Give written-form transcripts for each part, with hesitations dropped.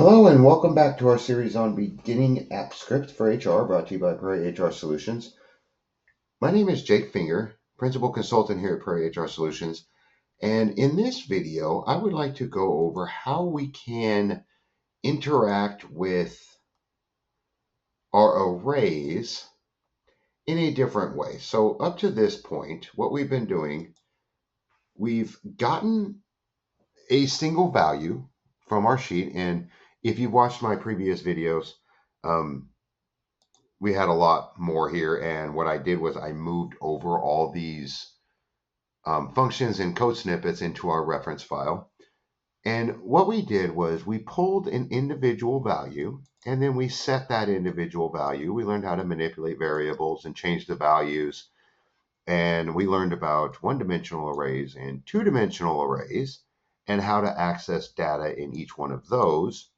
Hello and welcome back to our series on beginning app script for HR, brought to you by Prairie HR Solutions. My name is Jake Finger, Principal Consultant here at Prairie HR Solutions. And in this video, I would like to go over how we can interact with our arrays in a different way. So up to this point, what we've been doing, we've gotten a single value from our sheet. And if you've watched my previous videos, we had a lot more here. And what I did was I moved over all these functions and code snippets into our reference file. And what we did was we pulled an individual value and then we set that individual value. We learned how to manipulate variables and change the values. And we learned about one-dimensional arrays and two-dimensional arrays and how to access data in each one of those.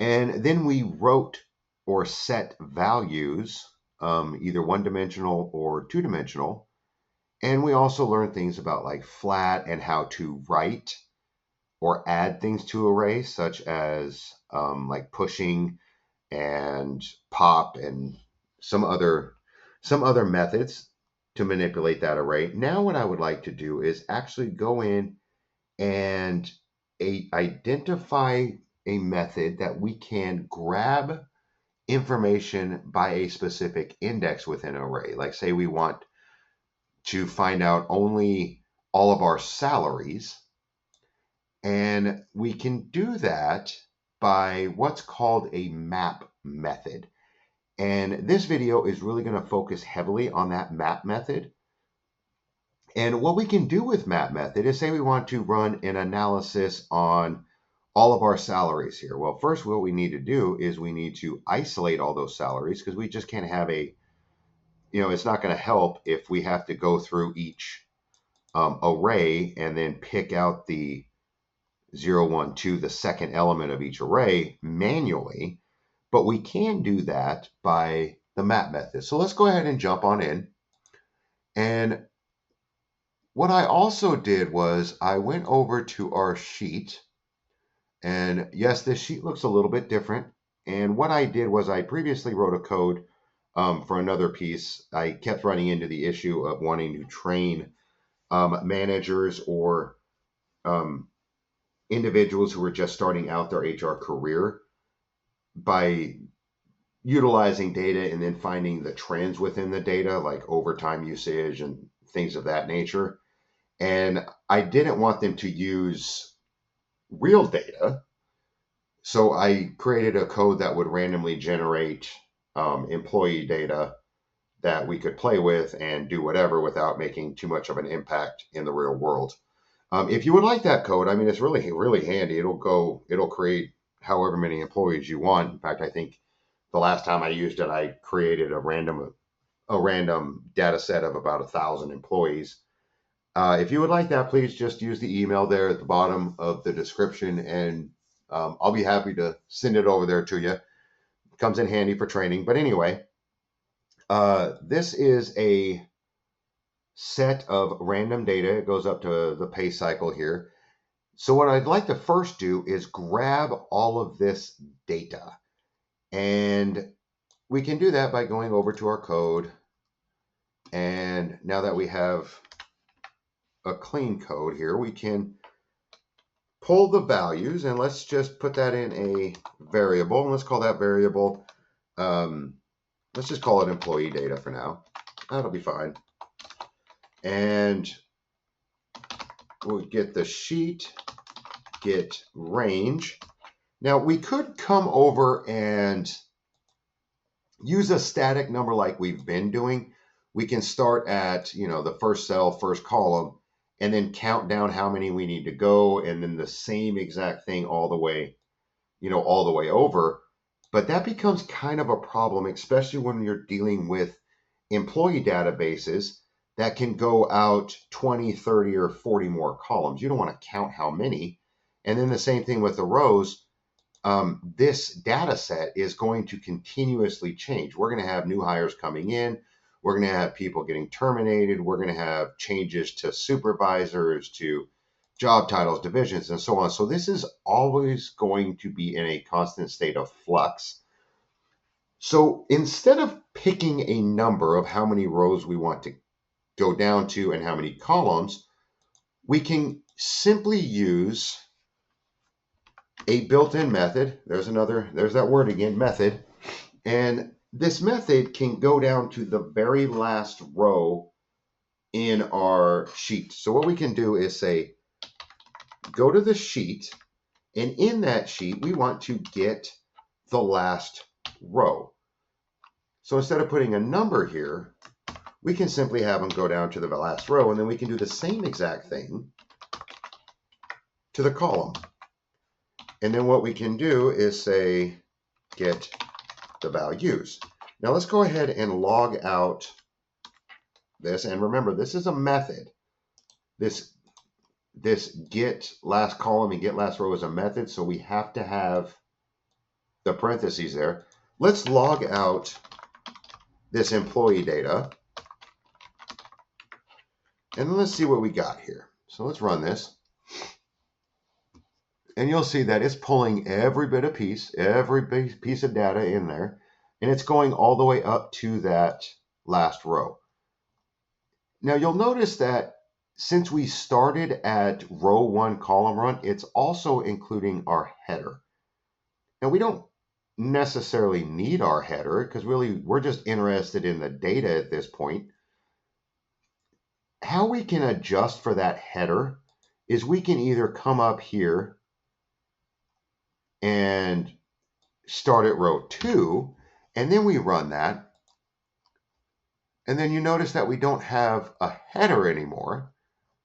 And then we wrote or set values, either one-dimensional or two-dimensional. And we also learned things about like flat and how to write or add things to arrays, such as like pushing and pop and some other methods to manipulate that array. Now what I would like to do is actually go in and identify a method that we can grab information by a specific index within an array. Like say we want to find out only all of our salaries, and we can do that by what's called a map method. And this video is really going to focus heavily on that map method. And what we can do with map method is say we want to run an analysis on all of our salaries here. Well, first what we need to do is we need to isolate all those salaries, because we just can't have it's not going to help if we have to go through each array and then pick out the 0, 1, 2, the second element of each array manually. But we can do that by the map method. So let's go ahead and jump on in. And what I also did was I went over to our sheet. And yes, this sheet looks a little bit different. And what I did was I previously wrote a code for another piece. I kept running into the issue of wanting to train managers or individuals who were just starting out their HR career by utilizing data and then finding the trends within the data, like overtime usage and things of that nature. And I didn't want them to use real data. So I created a code that would randomly generate employee data that we could play with and do whatever without making too much of an impact in the real world. If you would like that code, I mean, it's really, really handy. It'll create however many employees you want. In fact, I think the last time I used it, I created a random data set of about 1,000 employees. If you would like that, please just use the email there at the bottom of the description, and I'll be happy to send it over there to you. It comes in handy for training. But anyway, this is a set of random data. It goes up to the pay cycle here. So what I'd like to first do is grab all of this data. And we can do that by going over to our code. And now that we have a clean code here, we can pull the values, and let's just put that in a variable. And let's call that variable, let's just call it employee data for now. That'll be fine. And we'll get the sheet, get range. Now we could come over and use a static number like we've been doing. We can start at, the first cell, first column, and then count down how many we need to go, and then the same exact thing all the way over. But that becomes kind of a problem, especially when you're dealing with employee databases that can go out 20, 30, or 40 more columns. You don't want to count how many. And then the same thing with the rows. This data set is going to continuously change. We're going to have new hires coming in. We're going to have people getting terminated. We're going to have changes to supervisors, to job titles, divisions, and so on. So this is always going to be in a constant state of flux. So instead of picking a number of how many rows we want to go down to and how many columns, we can simply use a built-in method. There's that word again, method. And this method can go down to the very last row in our sheet. So what we can do is say, go to the sheet, and in that sheet, we want to get the last row. So instead of putting a number here, we can simply have them go down to the last row, and then we can do the same exact thing to the column. And then what we can do is say, get the values. Now let's go ahead and log out this. And remember, this is a method. This get last column and get last row is a method, so we have to have the parentheses there. Let's log out this employee data. And let's see what we got here. So let's run this. And you'll see that it's pulling every piece of data in there. And it's going all the way up to that last row. Now you'll notice that since we started at row 1, column 1, it's also including our header. Now we don't necessarily need our header because really we're just interested in the data at this point. How we can adjust for that header is we can either come up here and start at row 2, and then we run that. And then you notice that we don't have a header anymore.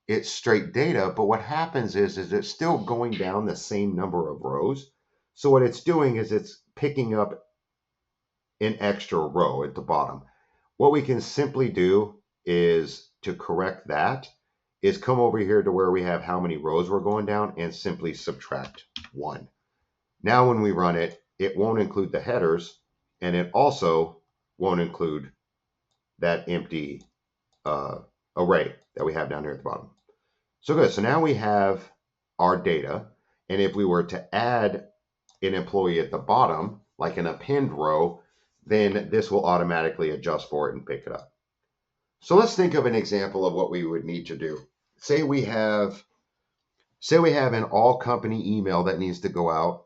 It's straight data, but what happens is it's still going down the same number of rows. So what it's doing is it's picking up an extra row at the bottom. What we can simply do is to correct that is come over here to where we have how many rows we're going down and simply subtract 1. Now when we run it, it won't include the headers, and it also won't include that empty array that we have down here at the bottom. So good. So now we have our data, and if we were to add an employee at the bottom, like an append row, then this will automatically adjust for it and pick it up. So let's think of an example of what we would need to do. Say we have an all company email that needs to go out.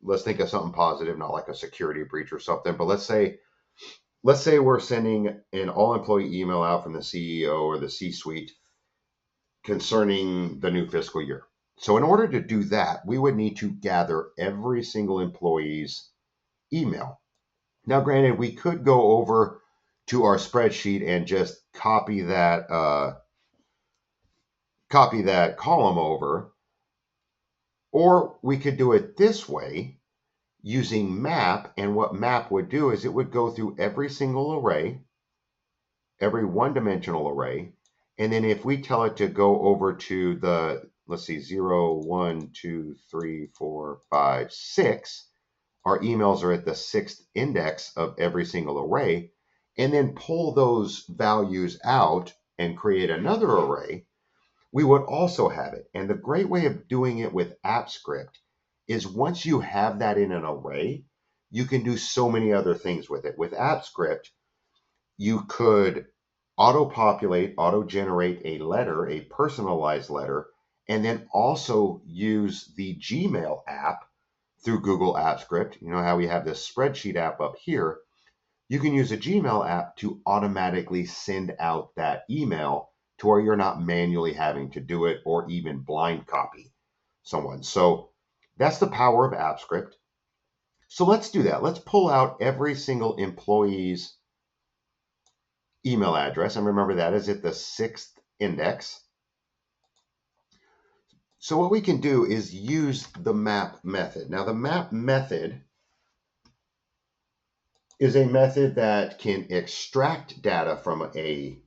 Let's think of something positive, not like a security breach or something, but let's say we're sending an all employee email out from the CEO or the C-suite concerning the new fiscal year. So in order to do that, we would need to gather every single employee's email. Now, granted, we could go over to our spreadsheet and just copy that column over, or we could do it this way using map. And what map would do is it would go through every single array, every one-dimensional array, and then if we tell it to go over to the, let's see, 0, 1, 2, 3, 4, 5, 6, our emails are at the 6th index of every single array, and then pull those values out and create another array, we would also have it. And the great way of doing it with AppScript is once you have that in an array, you can do so many other things with it. With AppScript, you could auto-populate, auto-generate a letter, a personalized letter, and then also use the Gmail app through Google AppScript. You know how we have this spreadsheet app up here? You can use a Gmail app to automatically send out that email to where you're not manually having to do it or even blind copy someone. So that's the power of AppScript. So let's do that. Let's pull out every single employee's email address. And remember, that is at the 6th index. So what we can do is use the map method. Now, the map method is a method that can extract data from a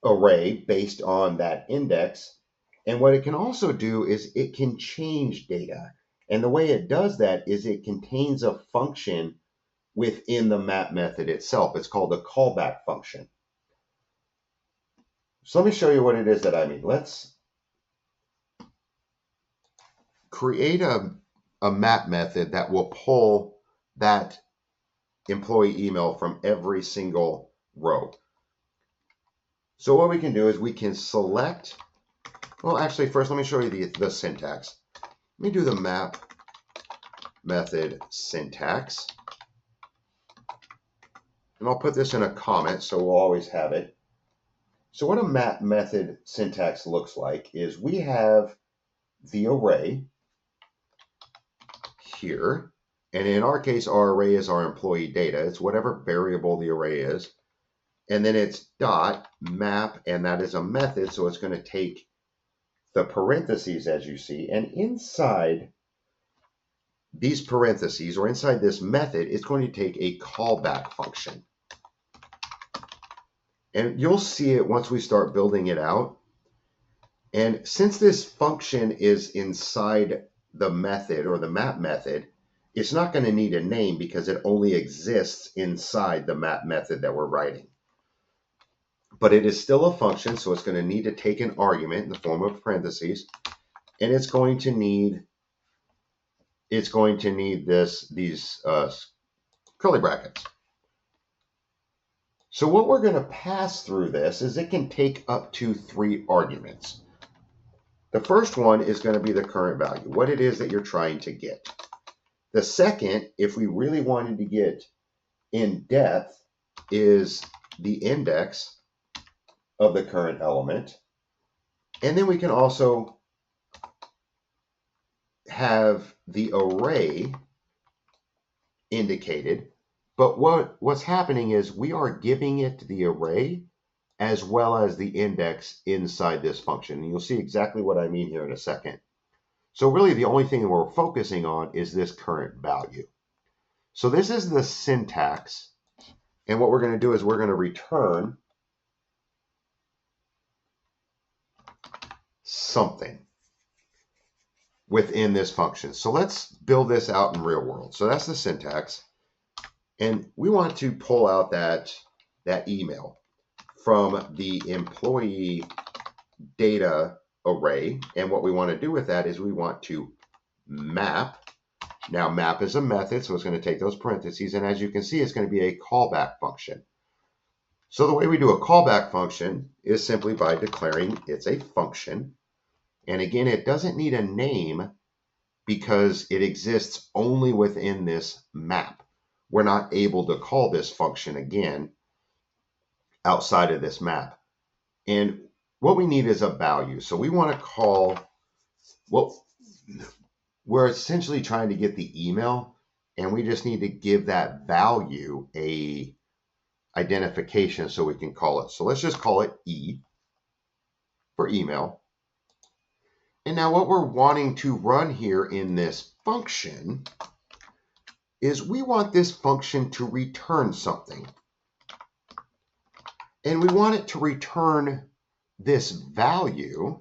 array based on that index. And what it can also do is it can change data. And the way it does that is it contains a function within the map method itself. It's called a callback function. So let me show you what it is that I mean. Let's create a map method that will pull that employee email from every single row. So what we can do is we can select, well, actually, first let me show you the syntax. Let me do the map method syntax. And I'll put this in a comment so we'll always have it. So what a map method syntax looks like is we have the array here. And in our case, our array is our employee data. It's whatever variable the array is. And then it's dot map, and that is a method. So it's going to take the parentheses, as you see, and inside these parentheses, or inside this method, it's going to take a callback function. And you'll see it once we start building it out. And since this function is inside the method or the map method, it's not going to need a name because it only exists inside the map method that we're writing. But it is still a function, so it's going to need to take an argument in the form of parentheses, and it's going to need these curly brackets. So what we're going to pass through this is it can take up to 3 arguments. The first one is going to be the current value, what it is that you're trying to get. The second, if we really wanted to get in depth, is the index of the current element. And then we can also have the array indicated. But what's happening is we are giving it the array as well as the index inside this function. And you'll see exactly what I mean here in a second. So really the only thing that we're focusing on is this current value. So this is the syntax. And what we're going to do is we're going to return something within this function. So let's build this out in real world. So that's the syntax. And we want to pull out that email from the employee data array. And what we want to do with that is we want to map. Now map is a method, so it's going to take those parentheses. And as you can see, it's going to be a callback function. So the way we do a callback function is simply by declaring it's a function. And again, it doesn't need a name because it exists only within this map. We're not able to call this function again outside of this map. And what we need is a value. So we want to call, well, we're essentially trying to get the email, and we just need to give that value a identification so we can call it. So let's just call it E for email. And now what we're wanting to run here in this function is we want this function to return something. And we want it to return this value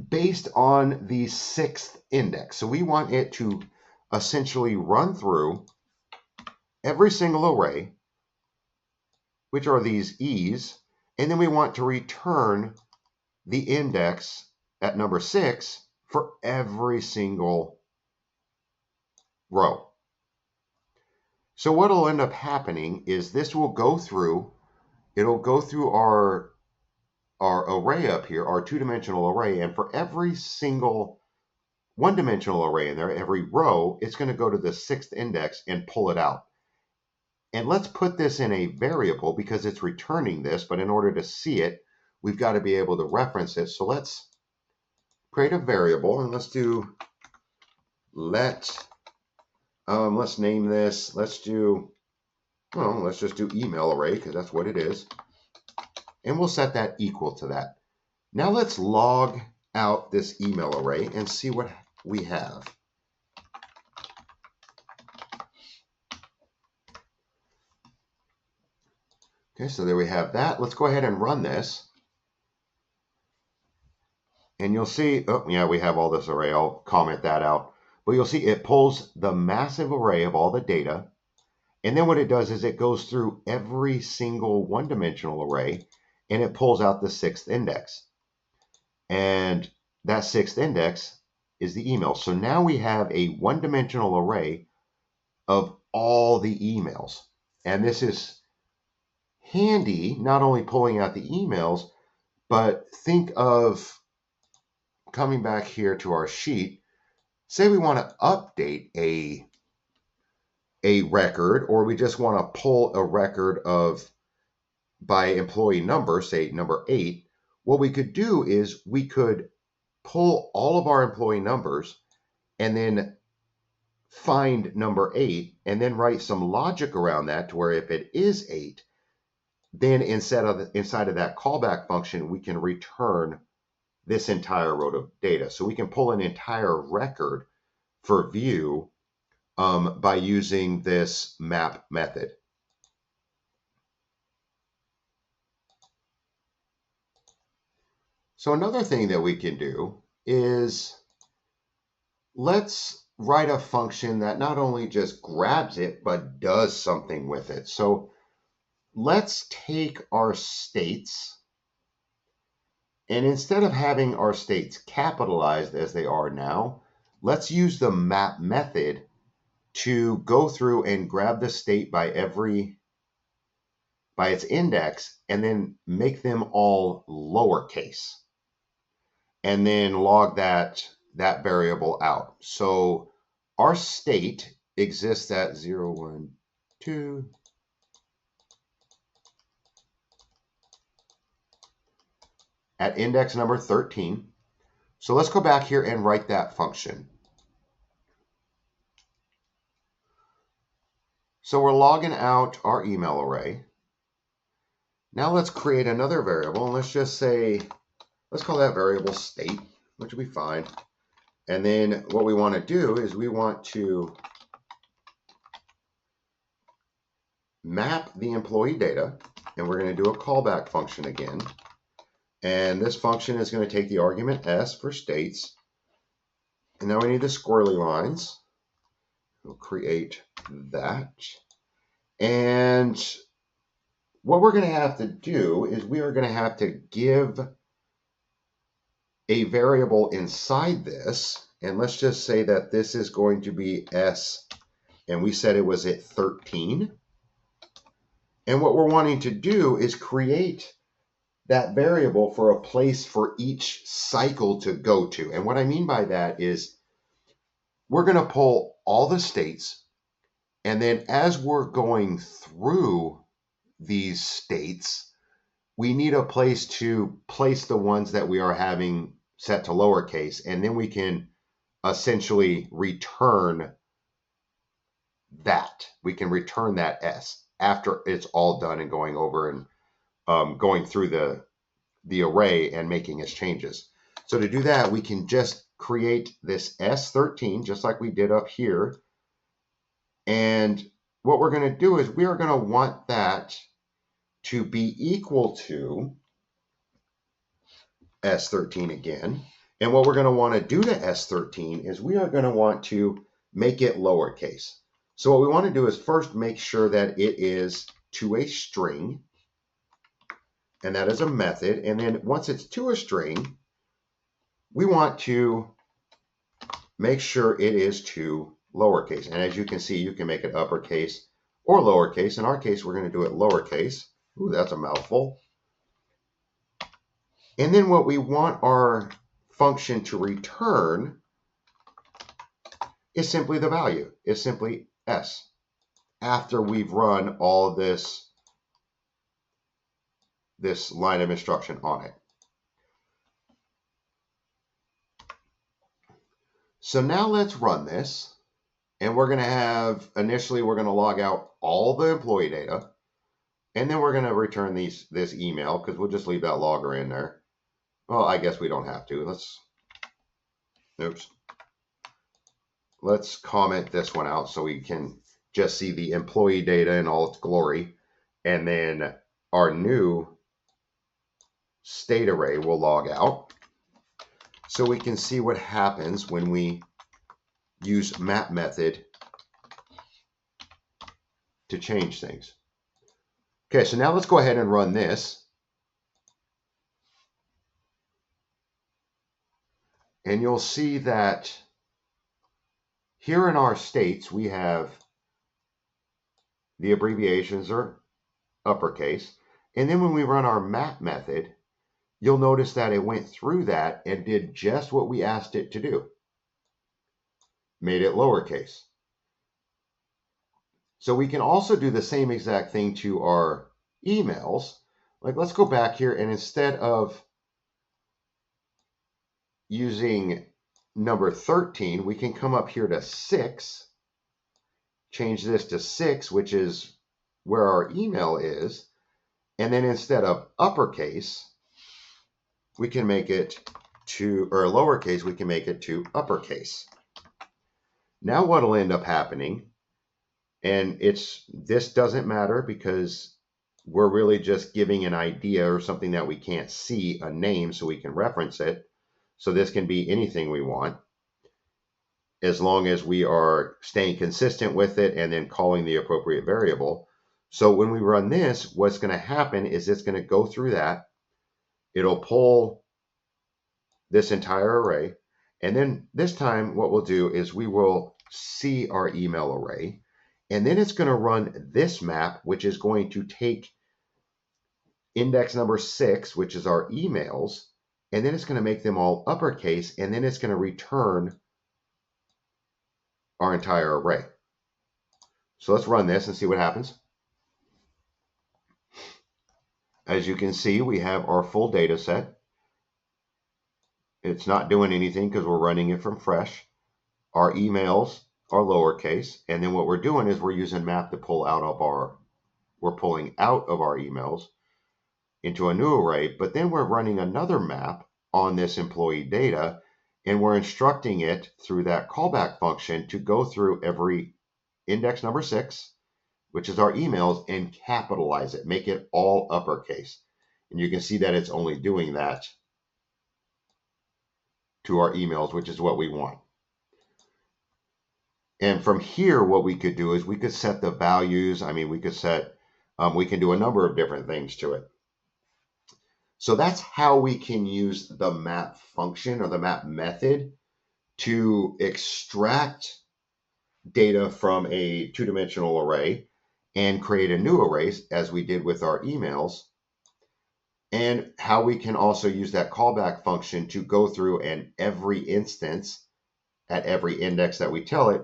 based on the 6th index. So we want it to essentially run through every single array, which are these E's, and then we want to return the index at number 6 for every single row. So what will end up happening is this will go through, it'll go through our array up here, our 2-dimensional array, and for every single 1-dimensional array in there, every row, it's going to go to the 6th index and pull it out. And let's put this in a variable because it's returning this, but in order to see it, we've got to be able to reference it. So let's create a variable, and let's do let's name this, let's just do email array because that's what it is. And we'll set that equal to that. Now let's log out this email array and see what we have. Okay, so there we have that. Let's go ahead and run this. And you'll see, oh yeah, we have all this array. I'll comment that out. But you'll see it pulls the massive array of all the data. And then what it does is it goes through every single one-dimensional array and it pulls out the 6th index. And that 6th index is the email. So now we have a one-dimensional array of all the emails. And this is handy, not only pulling out the emails, but think of coming back here to our sheet. Say we want to update a record, or we just want to pull a record of by employee number, say number 8. What we could do is we could pull all of our employee numbers and then find number 8 and then write some logic around that to where if it is 8, then inside of that callback function, we can return this entire row of data. So we can pull an entire record for view by using this map method. So another thing that we can do is let's write a function that not only just grabs it, but does something with it. So let's take our states, and instead of having our states capitalized as they are now, let's use the map method to go through and grab the state by its index and then make them all lowercase and then log that variable out. So our state exists at 0, 1, 2, at index number 13. So let's go back here and write that function. So we're logging out our email array. Now let's create another variable, and let's just say, let's call that variable state, which will be fine. And then what we want to do is we want to map the employee data, and we're going to do a callback function again. And this function is going to take the argument s for states. And now we need the squirrely lines. We'll create that. And what we're going to have to do is we are going to have to give a variable inside this. And let's just say that this is going to be s, and we said it was at 13. And what we're wanting to do is create that variable for a place for each cycle to go to. And what I mean by that is we're going to pull all the states, and then as we're going through these states, we need a place to place the ones that we are having set to lowercase, and then we can essentially return that. We can return that s after it's all done and going over and going through the array and making its changes. So to do that, we can just create this S13 just like we did up here. And what we're going to do is we are going to want that to be equal to S13 again. And what we're going to want to do to S13 is we are going to want to make it lowercase. So what we want to do is first make sure that it is to a string, and that is a method. And then once it's to a string, we want to make sure it is to lowercase. And as you can see, you can make it uppercase or lowercase. In our case, we're going to do it lowercase. Ooh, that's a mouthful. And then what we want our function to return is simply the value. It's simply s after we've run all of this line of instruction on it. So now let's run this, and we're going to have, initially we're going to log out all the employee data, and then we're going to return this email because we'll just leave that logger in there. Well, I guess we don't have to. Let's comment this one out so we can just see the employee data in all its glory, and then our new state array will log out. So we can see what happens when we use map method to change things. Okay, so now let's go ahead and run this. And you'll see that here in our states, we have the abbreviations are uppercase. And then when we run our map method, you'll notice that it went through that and did just what we asked it to do. Made it lowercase. So we can also do the same exact thing to our emails. Like, let's go back here, and instead of using number 13, we can come up here to 6, change this to 6, which is where our email is. And then instead of uppercase, we can make it to, or lowercase, we can make it to uppercase. Now what will end up happening, and this doesn't matter because we're really just giving an idea or something that we can't see, a name, so we can reference it. So this can be anything we want, as long as we are staying consistent with it and then calling the appropriate variable. So when we run this, what's going to happen is it's going to go through that. It'll pull this entire array. And then this time what we'll do is we will see our email array. And then it's going to run this map, which is going to take index number 6, which is our emails, and then it's going to make them all uppercase, and then it's going to return our entire array. So let's run this and see what happens. As you can see, we have our full data set. It's not doing anything because we're running it from fresh. Our emails are lowercase, and then what we're doing is we're using map to pull out of we're pulling out of our emails into a new array, but then we're running another map on this employee data, and we're instructing it through that callback function to go through every index number 6, which is our emails, and capitalize it, make it all uppercase. And you can see that it's only doing that to our emails, which is what we want. And from here, what we could do is we could set the values. I mean, we could set, we can do a number of different things to it. So that's how we can use the map function or the map method to extract data from a two-dimensional array and create a new array, as we did with our emails, and how we can also use that callback function to go through and every instance at every index that we tell it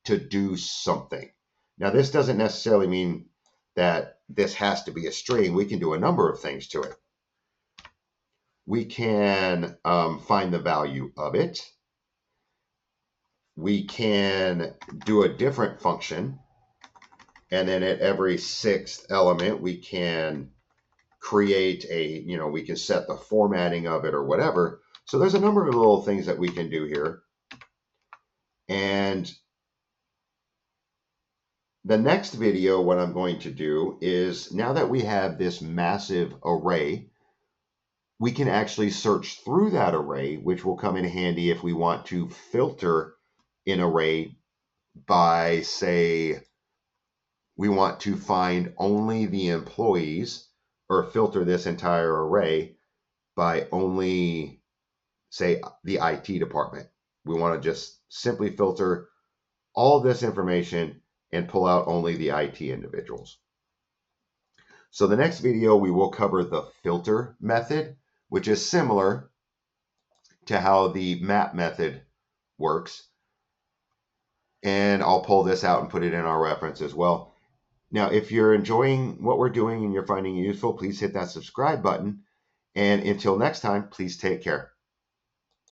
to do something. Now, this doesn't necessarily mean that this has to be a string. We can do a number of things to it. We can find the value of it. We can do a different function. And then at every 6th element, we can create we can set the formatting of it or whatever. So there's a number of little things that we can do here. And the next video, what I'm going to do is, now that we have this massive array, we can actually search through that array, which will come in handy if we want to filter an array by, say, we want to find only the employees, or filter this entire array by only, say, the IT department. We want to just simply filter all this information and pull out only the IT individuals. So the next video, we will cover the filter method, which is similar to how the map method works. And I'll pull this out and put it in our reference as well. Now, if you're enjoying what we're doing and you're finding it useful, please hit that subscribe button. And until next time, please take care.